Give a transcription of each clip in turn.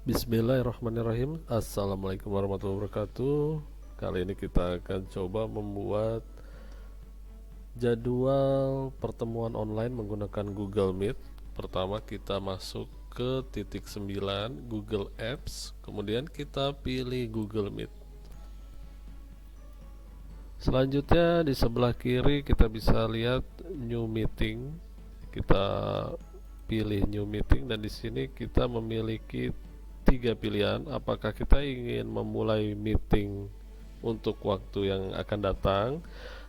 Bismillahirrahmanirrahim. Assalamualaikum warahmatullahi wabarakatuh. Kali ini kita akan coba membuat jadwal pertemuan online menggunakan Google Meet. Pertama kita masuk ke titik 9 Google Apps, kemudian kita pilih Google Meet. Selanjutnya di sebelah kiri kita bisa lihat New Meeting. Kita pilih New Meeting dan di sini kita memiliki tiga pilihan. Apakah kita ingin memulai meeting untuk waktu yang akan datang,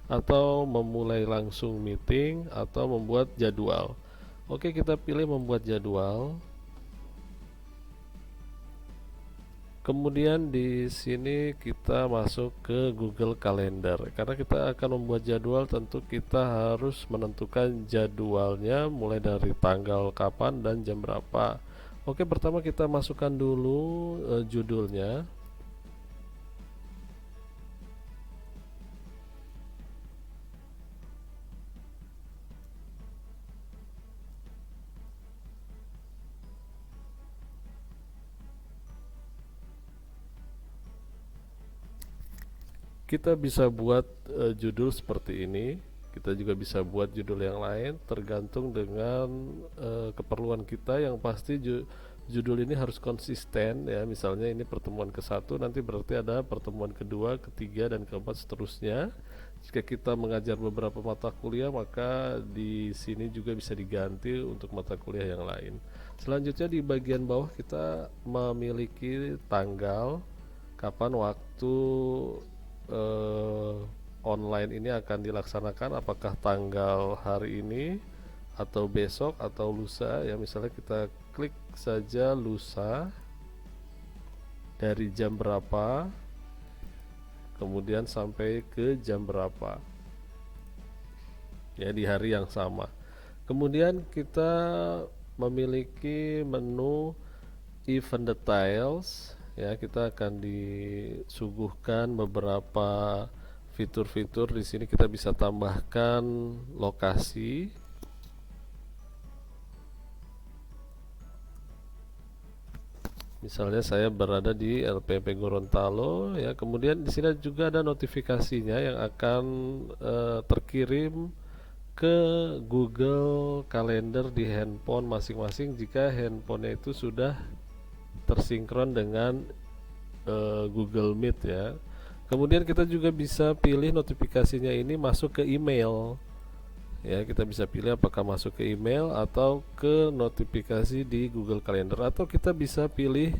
atau memulai langsung meeting, atau membuat jadwal. Oke, kita pilih membuat jadwal. Kemudian di sini kita masuk ke Google Calendar. Karena kita akan membuat jadwal, tentu kita harus menentukan jadwalnya mulai dari tanggal kapan dan jam berapa. Oke, pertama kita masukkan dulu judulnya. Kita bisa buat judul seperti ini. Kita juga bisa buat judul yang lain, tergantung dengan keperluan kita. Yang pasti judul ini harus konsisten ya. Misalnya ini pertemuan ke-1, nanti berarti ada pertemuan kedua, ketiga, dan keempat seterusnya. Jika kita mengajar beberapa mata kuliah, maka di sini juga bisa diganti untuk mata kuliah yang lain. Selanjutnya di bagian bawah kita memiliki tanggal kapan waktu eh, online ini akan dilaksanakan, apakah tanggal hari ini atau besok atau lusa ya. Misalnya kita klik saja lusa, dari jam berapa kemudian sampai ke jam berapa ya, di hari yang sama. Kemudian kita memiliki menu event details ya. Kita akan disuguhkan beberapa fitur-fitur. Di sini kita bisa tambahkan lokasi. Misalnya saya berada di LPP Gorontalo ya. Kemudian di sini juga ada notifikasinya yang akan terkirim ke Google Calendar di handphone masing-masing jika handphonenya itu sudah tersinkron dengan Google Meet ya. Kemudian kita juga bisa pilih notifikasinya ini masuk ke email ya. Kita bisa pilih apakah masuk ke email atau ke notifikasi di Google Calendar, atau kita bisa pilih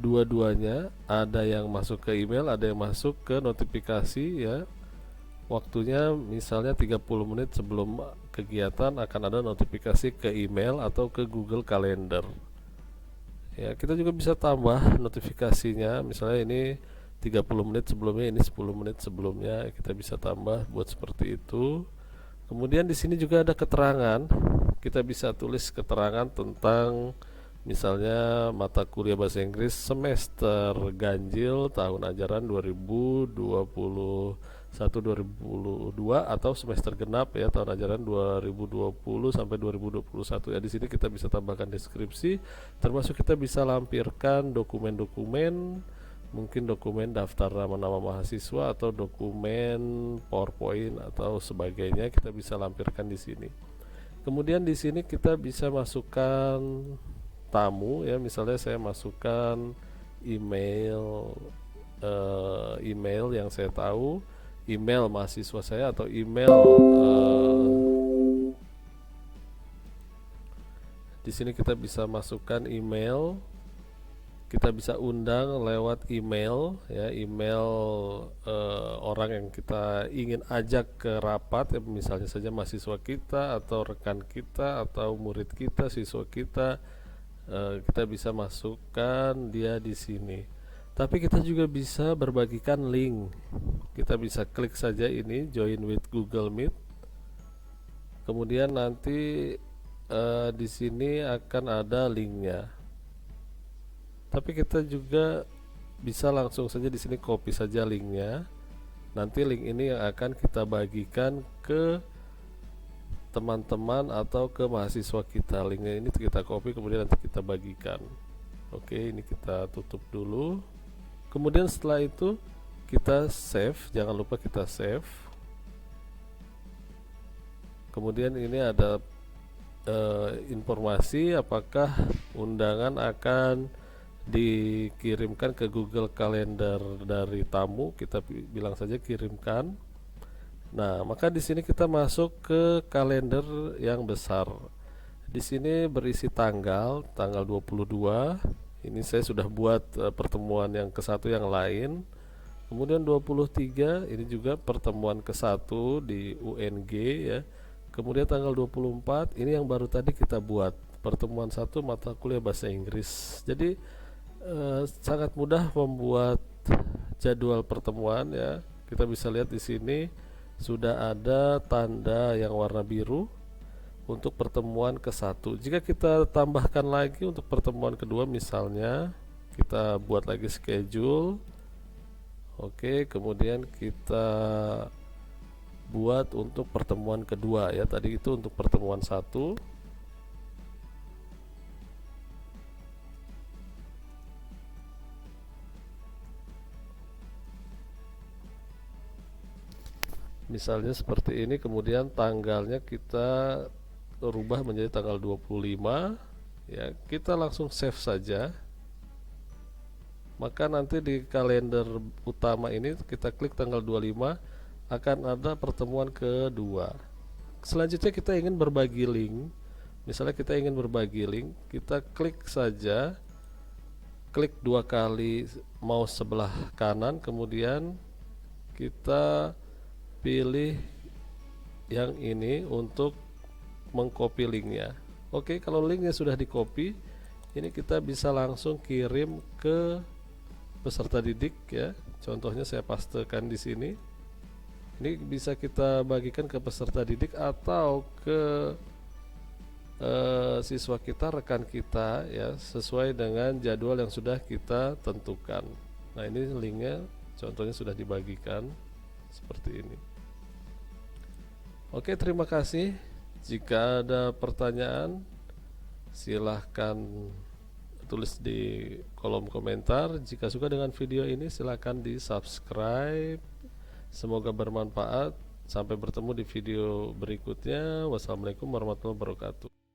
dua-duanya. Ada yang masuk ke email, ada yang masuk ke notifikasi ya. Waktunya misalnya 30 menit sebelum kegiatan akan ada notifikasi ke email atau ke Google Calendar ya. Kita juga bisa tambah notifikasinya, misalnya ini 30 menit sebelumnya, ini 10 menit sebelumnya, kita bisa tambah buat seperti itu. Kemudian di sini juga ada keterangan. Kita bisa tulis keterangan tentang misalnya mata kuliah bahasa Inggris semester ganjil tahun ajaran 2021-2022, atau semester genap ya tahun ajaran 2020 sampai 2021 ya. Di sini kita bisa tambahkan deskripsi, termasuk kita bisa lampirkan dokumen-dokumen, mungkin dokumen daftar nama-nama mahasiswa atau dokumen PowerPoint atau sebagainya, kita bisa lampirkan di sini. Kemudian di sini kita bisa masukkan tamu ya. Misalnya saya masukkan email email yang saya tahu, email mahasiswa saya atau email di sini kita bisa masukkan email. Kita bisa undang lewat email ya, email orang yang kita ingin ajak ke rapat ya, misalnya saja mahasiswa kita atau rekan kita atau murid kita, siswa kita. Kita bisa masukkan dia di sini. Tapi kita juga bisa berbagikan link. Kita bisa klik saja ini join with Google Meet. Kemudian nanti di sini akan ada linknya. Tapi kita juga bisa langsung saja di sini copy saja linknya. Nanti link ini yang akan kita bagikan ke teman-teman atau ke mahasiswa kita. Linknya ini kita copy kemudian nanti kita bagikan. Oke, ini kita tutup dulu. Kemudian setelah itu kita save, jangan lupa kita save. Kemudian ini ada informasi apakah undangan akan dikirimkan ke Google Calendar dari tamu. Kita bilang saja kirimkan. Nah, maka di sini kita masuk ke kalender yang besar. Di sini berisi tanggal 22. Ini saya sudah buat pertemuan yang ke satu yang lain. Kemudian 23 ini juga pertemuan ke satu di UNG ya. Kemudian tanggal 24 ini yang baru tadi kita buat pertemuan satu mata kuliah bahasa Inggris. Jadi sangat mudah membuat jadwal pertemuan ya. Kita bisa lihat di sini sudah ada tanda yang warna biru untuk pertemuan ke satu. Jika kita tambahkan lagi untuk pertemuan kedua, misalnya kita buat lagi schedule. Oke, kemudian kita buat untuk pertemuan kedua ya. Tadi itu untuk pertemuan satu. Misalnya seperti ini, kemudian tanggalnya kita rubah menjadi tanggal 25 ya. Kita langsung save saja. Maka nanti di kalender utama ini kita klik tanggal 25 akan ada pertemuan kedua. Selanjutnya kita ingin berbagi link. Misalnya kita ingin berbagi link, kita klik saja, klik dua kali mouse sebelah kanan, kemudian kita pilih yang ini untuk mengcopy linknya. Oke, kalau linknya sudah di copy, ini kita bisa langsung kirim ke peserta didik ya. Contohnya saya pastekan di sini. Ini bisa kita bagikan ke peserta didik atau ke siswa kita, rekan kita ya, sesuai dengan jadwal yang sudah kita tentukan. Nah, ini linknya contohnya sudah dibagikan seperti ini. Oke, terima kasih. Jika ada pertanyaan, silahkan tulis di kolom komentar. Jika suka dengan video ini, silahkan di subscribe. Semoga bermanfaat. Sampai bertemu di video berikutnya. Wassalamualaikum warahmatullahi wabarakatuh.